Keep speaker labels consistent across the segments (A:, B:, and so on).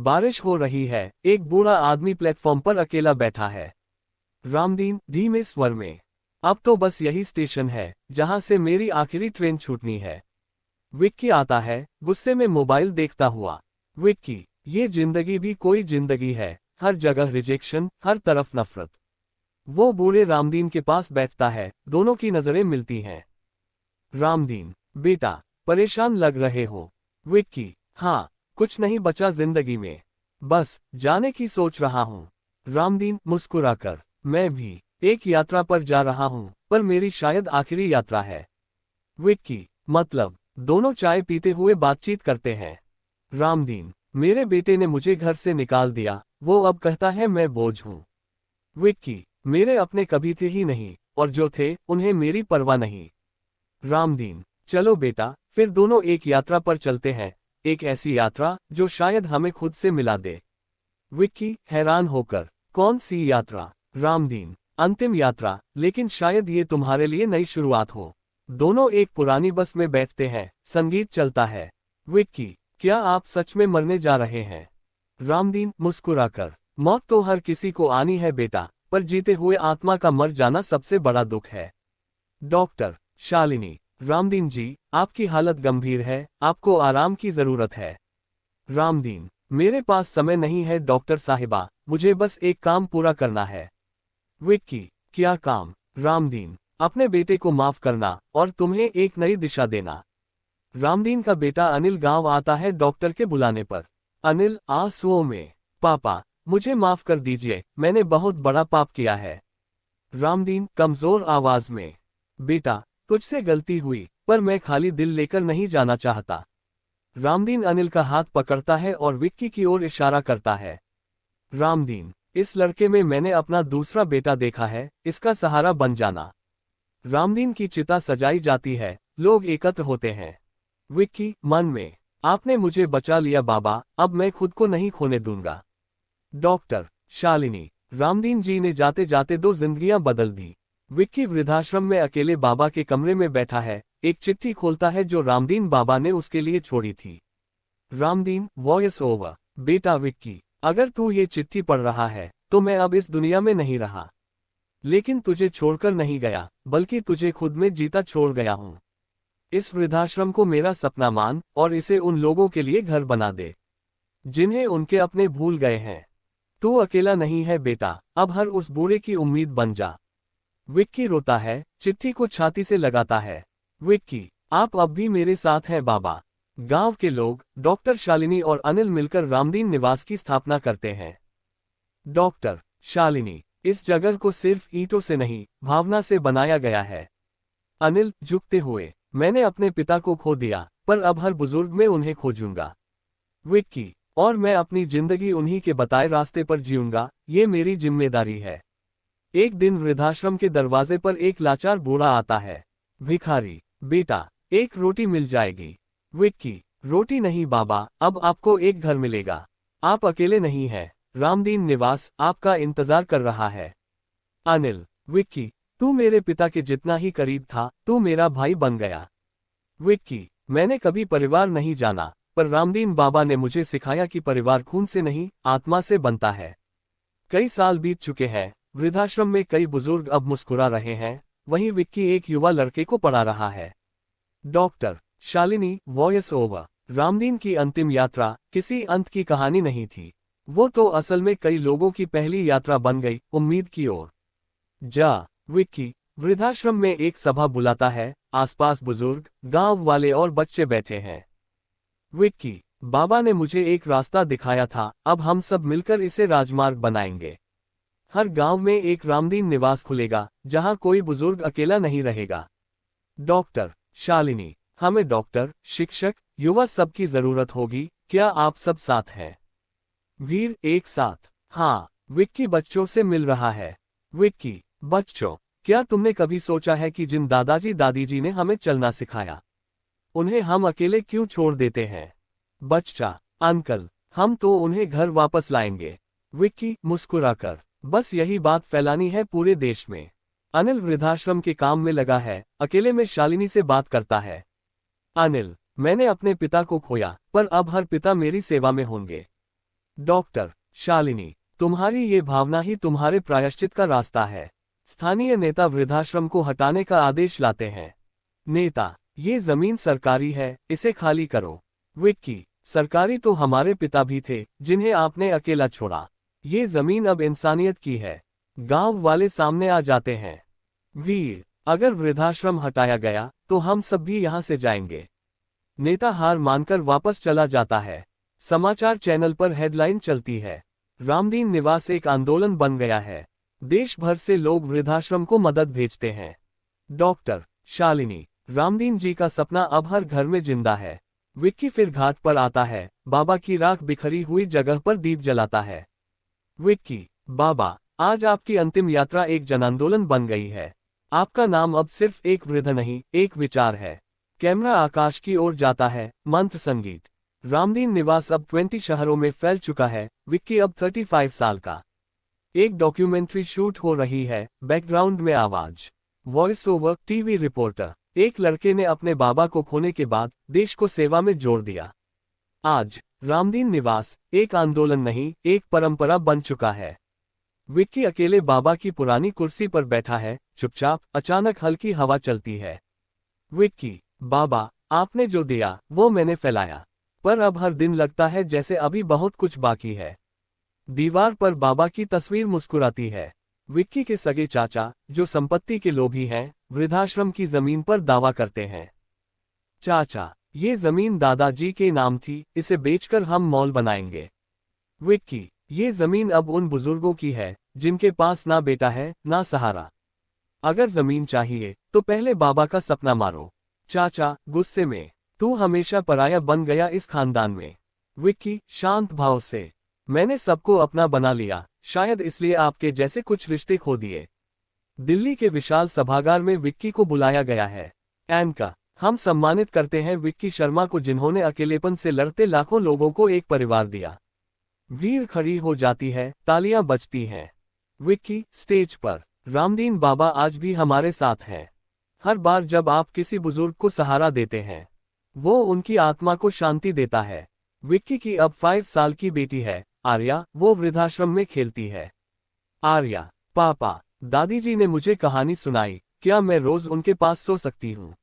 A: बारिश हो रही है, एक बूढ़ा आदमी प्लेटफॉर्म पर अकेला बैठा है। रामदीन धीमे स्वर में, अब तो बस यही स्टेशन है जहां से मेरी आखिरी ट्रेन छूटनी है। विक्की आता है, गुस्से में मोबाइल देखता हुआ। विक्की, ये जिंदगी भी कोई जिंदगी है, हर जगह रिजेक्शन, हर तरफ नफरत। वो बूढ़े रामदीन के पास बैठता है, दोनों की नजरें मिलती हैं। रामदीन, बेटा, परेशान लग रहे हो? विक्की, हाँ, कुछ नहीं बचा जिंदगी में, बस जाने की सोच रहा हूँ। रामदीन मुस्कुराकर, मैं भी एक यात्रा पर जा रहा हूँ, पर मेरी शायद आखिरी यात्रा है। विक्की, मतलब? दोनों चाय पीते हुए बातचीत करते हैं। रामदीन, मेरे बेटे ने मुझे घर से निकाल दिया, वो अब कहता है मैं बोझ हूँ। विक्की, मेरे अपने कभी थे ही नहीं, और जो थे उन्हें मेरी परवाह नहीं। रामदीन, चलो बेटा, फिर दोनों एक यात्रा पर चलते हैं, एक ऐसी यात्रा जो शायद हमें खुद से मिला दे। विक्की हैरान होकर, कौन सी यात्रा? रामदीन, अंतिम यात्रा, लेकिन शायद ये तुम्हारे लिए नई शुरुआत हो। दोनों एक पुरानी बस में बैठते हैं, संगीत चलता है। विक्की, क्या आप सच में मरने जा रहे हैं? रामदीन मुस्कुराकर, मौत तो हर किसी को आनी है बेटा, पर जीते हुए आत्मा का मर जाना सबसे बड़ा दुख है। डॉक्टर शालिनी, रामदीन जी, आपकी हालत गंभीर है, आपको आराम की जरूरत है। रामदीन, मेरे पास समय नहीं है डॉक्टर साहिबा, मुझे बस एक काम पूरा करना है। विक्की, क्या काम? रामदीन, अपने बेटे को माफ करना और तुम्हें एक नई दिशा देना। रामदीन का बेटा अनिल गांव आता है डॉक्टर के बुलाने पर। अनिल आंसुओं में, पापा, मुझे माफ कर दीजिए, मैंने बहुत बड़ा पाप किया है। रामदीन कमजोर आवाज में, बेटा, तुझसे गलती हुई, पर मैं खाली दिल लेकर नहीं जाना चाहता। रामदीन अनिल का हाथ पकड़ता है और विक्की की ओर इशारा करता है। रामदीन, इस लड़के में मैंने अपना दूसरा बेटा देखा है, इसका सहारा बन जाना। रामदीन की चिता सजाई जाती है, लोग एकत्र होते हैं। विक्की मन में, आपने मुझे बचा लिया बाबा, अब मैं खुद को नहीं खोने दूंगा। डॉक्टर शालिनी, रामदीन जी ने जाते जाते दो जिंदगियां बदल दी। विक्की वृद्धाश्रम में अकेले बाबा के कमरे में बैठा है, एक चिट्ठी खोलता है जो रामदीन बाबा ने उसके लिए छोड़ी थी। रामदीन वॉइस ओवर, बेटा विक्की, अगर तू ये चिट्ठी पढ़ रहा है तो मैं अब इस दुनिया में नहीं रहा, लेकिन तुझे छोड़कर नहीं गया, बल्कि तुझे खुद में जीता छोड़ गया हूँ। इस वृद्धाश्रम को मेरा सपना मान और इसे उन लोगों के लिए घर बना दे जिन्हें उनके अपने भूल गए हैं। तू अकेला नहीं है बेटा, अब हर उस बूढ़े की उम्मीद बन जा। विक्की रोता है, चिट्ठी को छाती से लगाता है। विक्की, आप अब भी मेरे साथ हैं बाबा। गांव के लोग, डॉक्टर शालिनी और अनिल मिलकर रामदीन निवास की स्थापना करते हैं। डॉक्टर शालिनी, इस जगह को सिर्फ ईंटों से नहीं, भावना से बनाया गया है। अनिल झुकते हुए, मैंने अपने पिता को खो दिया, पर अब हर बुजुर्ग में उन्हें खोजूंगा। विक्की, और मैं अपनी जिंदगी उन्हीं के बताए रास्ते पर जीऊंगा, ये मेरी जिम्मेदारी है। एक दिन वृद्धाश्रम के दरवाजे पर एक लाचार बूढ़ा आता है। भिखारी, बेटा, एक रोटी मिल जाएगी। विक्की, रोटी नहीं बाबा, अब आपको एक घर मिलेगा। आप अकेले नहीं हैं, रामदीन निवास आपका इंतजार कर रहा है। अनिल, विक्की, तू मेरे पिता के जितना ही करीब था, तू मेरा भाई बन गया। विक्की, मैंने कभी परिवार नहीं जाना, पर रामदीन बाबा ने मुझे सिखाया कि परिवार खून से नहीं, आत्मा से बनता है। कई साल बीत चुके हैं, वृद्धाश्रम में कई बुजुर्ग अब मुस्कुरा रहे हैं, वहीं विक्की एक युवा लड़के को पढ़ा रहा है। Doctor Shalini voice over, Ramdin की अंतिम यात्रा किसी अंत की कहानी नहीं थी, वो तो असल में कई लोगों की पहली यात्रा बन गई, उम्मीद की ओर। जा। विक्की वृद्धाश्रम में एक सभा बुलाता है, आसपास बुजुर्ग, गांव वाले और बच्चे बैठे हैं। विक्की, बाबा ने मुझे एक रास्ता दिखाया था, अब हम सब मिलकर इसे राजमार्ग बनाएंगे। हर गांव में एक रामदीन निवास खुलेगा, जहां कोई बुजुर्ग अकेला नहीं रहेगा। डॉक्टर शालिनी, हमें डॉक्टर, शिक्षक, युवा सबकी जरूरत होगी, क्या आप सब साथ हैं? भीड़ एक साथ, हाँ। विक्की बच्चों से मिल रहा है। विक्की, बच्चों, क्या तुमने कभी सोचा है कि जिन दादाजी दादी जी ने हमें चलना सिखाया, उन्हें हम अकेले क्यों छोड़ देते हैं? बच्चा, अंकल, हम तो उन्हें घर वापस लाएंगे। विक्की मुस्कुराकर, बस यही बात फैलानी है पूरे देश में। अनिल वृद्धाश्रम के काम में लगा है, अकेले में शालिनी से बात करता है। अनिल, मैंने अपने पिता को खोया, पर अब हर पिता मेरी सेवा में होंगे। डॉक्टर शालिनी, तुम्हारी ये भावना ही तुम्हारे प्रायश्चित का रास्ता है। स्थानीय नेता वृद्धाश्रम को हटाने का आदेश लाते हैं। नेता, ये जमीन सरकारी है, इसे खाली करो। विक्की, सरकारी तो हमारे पिता भी थे, जिन्हें आपने अकेला छोड़ा। ये जमीन अब इंसानियत की है। गांव वाले सामने आ जाते हैं। वीर, अगर वृद्धाश्रम हटाया गया तो हम सब भी यहां से जाएंगे। नेता हार मानकर वापस चला जाता है। समाचार चैनल पर हेडलाइन चलती है, रामदीन निवास एक आंदोलन बन गया है। देश भर से लोग वृद्धाश्रम को मदद भेजते हैं। डॉक्टर शालिनी, रामदीन जी का सपना अब हर घर में जिंदा है। विक्की फिर घाट पर आता है, बाबा की राख बिखरी हुई जगह पर दीप जलाता है। विक्की, बाबा, आज आपकी अंतिम यात्रा एक जनांदोलन बन गई है। आपका नाम अब सिर्फ एक वृद्ध नहीं, एक विचार है। कैमरा आकाश की ओर जाता है, मंत्र संगीत। रामदीन निवास अब 20 शहरों में फैल चुका है। विक्की अब 35 साल का। एक डॉक्यूमेंट्री शूट हो रही है, बैकग्राउंड में आवाज, वॉइस ओवर, टीवी रिपोर्टर। एक लड़के ने अपने बाबा को खोने के बाद देश को सेवा में जोड़ दिया। आज रामदीन निवास एक आंदोलन नहीं, एक परंपरा बन चुका है। विक्की अकेले बाबा की पुरानी कुर्सी पर बैठा है, चुपचाप। अचानक हल्की हवा चलती है। विक्की, बाबा, आपने जो दिया वो मैंने फैलाया, पर अब हर दिन लगता है जैसे अभी बहुत कुछ बाकी है। दीवार पर बाबा की तस्वीर मुस्कुराती है। विक्की के सगे चाचा, जो संपत्ति के लोभी हैं, वृद्धाश्रम की जमीन पर दावा करते हैं। चाचा, ये जमीन दादाजी के नाम थी, इसे बेचकर हम मॉल बनाएंगे। विक्की, ये जमीन अब उन बुजुर्गों की है, जिनके पास ना बेटा है, ना सहारा। अगर जमीन चाहिए, तो पहले बाबा का सपना मारो। चाचा, गुस्से में, तू हमेशा पराया बन गया इस खानदान में। विक्की, शांत भाव से, मैंने सबको अपना बना लिया, शायद इसलिए आपके जैसे कुछ रिश्ते खो दिए। दिल्ली के विशाल सभागार में विक्की को बुलाया गया है। एनका, हम सम्मानित करते हैं विक्की शर्मा को, जिन्होंने अकेलेपन से लड़ते लाखों लोगों को एक परिवार दिया। भीड़ खड़ी हो जाती है, तालियां बजती हैं। विक्की, स्टेज पर, रामदीन बाबा आज भी हमारे साथ हैं। हर बार जब आप किसी बुजुर्ग को सहारा देते हैं, वो उनकी आत्मा को शांति देता है। विक्की की अब 5 साल की बेटी है, आर्या, वो वृद्धाश्रम में खेलती है। आर्या, पापा, दादी जी ने मुझे कहानी सुनाई, क्या मैं रोज उनके पास सो सकती हूँ?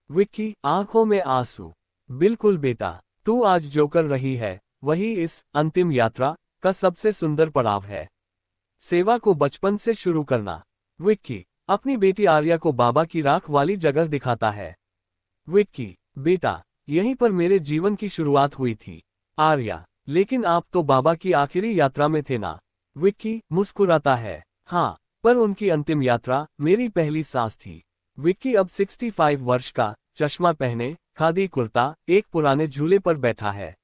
A: विक्की, आंखों में आंसू, बिल्कुल बेटा, तू आज जो कर रही है, वही इस अंतिम यात्रा का सबसे सुंदर पड़ाव है। सेवा को बचपन से शुरू करना। विक्की, अपनी बेटी आर्या को बाबा की राख वाली जगह दिखाता है। विक्की, बेटा, यहीं पर मेरे जीवन की शुरुआत हुई थी। आर्या, लेकिन आप तो बाबा की आखिरी यात्रा में थे ना? विक्की मुस्कुराता है, हाँ, पर उनकी अंतिम यात्रा मेरी पहली सांस थी। विक्की अब 65 वर्ष का, चश्मा पहने, खादी कुर्ता, एक पुराने झूले पर बैठा है।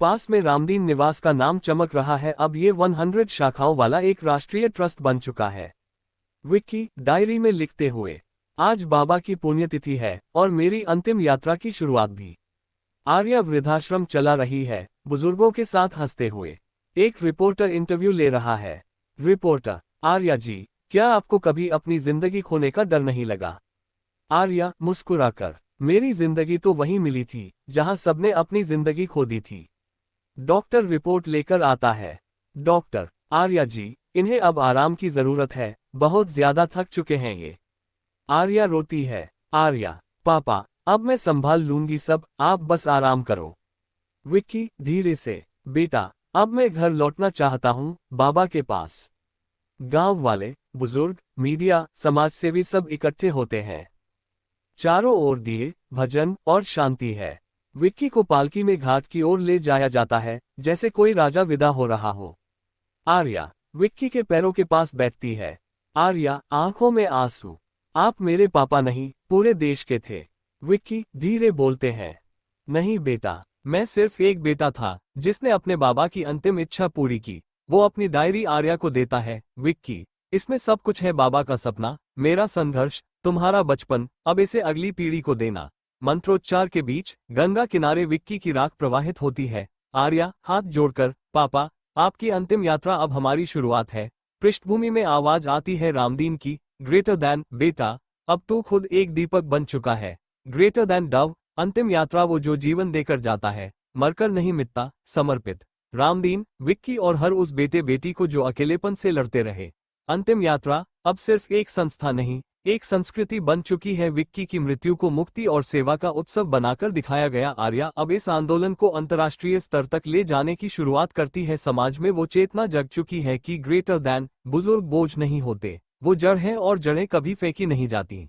A: पास में रामदीन निवास का नाम चमक रहा है, अब ये 100 शाखाओं वाला एक राष्ट्रीय ट्रस्ट बन चुका है। विक्की, डायरी में लिखते हुए, आज बाबा की पुण्यतिथि है और मेरी अंतिम यात्रा की शुरुआत भी। आर्या वृद्धाश्रम चला रही है, बुजुर्गों के साथ हंसते हुए। एक रिपोर्टर इंटरव्यू ले रहा है। रिपोर्टर, आर्या जी, क्या आपको कभी अपनी जिंदगी खोने का डर नहीं लगा? आर्या मुस्कुराकर, मेरी जिंदगी तो वहीं मिली थी जहां सबने अपनी जिंदगी खो दी थी। डॉक्टर रिपोर्ट लेकर आता है। डॉक्टर, आर्या जी, इन्हें अब आराम की जरूरत है, बहुत ज्यादा थक चुके हैं ये। आर्या रोती है। आर्या, पापा, अब मैं संभाल लूंगी सब, आप बस आराम करो। विक्की, धीरे से, बेटा, अब मैं घर लौटना चाहता हूँ, बाबा के पास। गांव वाले, बुजुर्ग, मीडिया, समाजसेवी सब इकट्ठे होते हैं। चारों ओर दिए, भजन और शांति है। विक्की को पालकी में घाट की ओर ले जाया जाता है, जैसे कोई राजा विदा हो रहा हो। आर्या, विक्की के पैरों के पास बैठती है। आर्या, आंखों में आंसू, आप मेरे पापा नहीं, पूरे देश के थे। विक्की धीरे बोलते हैं, नहीं बेटा, मैं सिर्फ एक बेटा था, जिसने अपने बाबा की अंतिम इच्छा पूरी की। वो अपनी डायरी आर्या को देता है। विक्की, इसमें सब कुछ है, बाबा का सपना, मेरा संघर्ष, तुम्हारा बचपन, अब इसे अगली पीढ़ी को देना। मंत्रोच्चार के बीच गंगा किनारे विक्की की राख प्रवाहित होती है। आर्या हाथ जोड़कर, पापा, आपकी अंतिम यात्रा अब हमारी शुरुआत है। पृष्ठभूमि में आवाज आती है रामदीन की, ग्रेटर दैन, बेटा, अब तू खुद एक दीपक बन चुका है। ग्रेटर दैन डव, अंतिम यात्रा वो जो जीवन देकर जाता है, मरकर नहीं मिटता, समर्पित। रामदीन, विक्की और हर उस बेटे बेटी को जो अकेलेपन से लड़ते रहे। अंतिम यात्रा अब सिर्फ एक संस्था नहीं, एक संस्कृति बन चुकी है। विक्की की मृत्यु को मुक्ति और सेवा का उत्सव बनाकर दिखाया गया। आर्या अब इस आंदोलन को अंतर्राष्ट्रीय स्तर तक ले जाने की शुरुआत करती है। समाज में वो चेतना जग चुकी है कि ग्रेटर दैन बुजुर्ग बोझ नहीं होते, वो जड़ है और जड़ें कभी फेंकी नहीं जाती।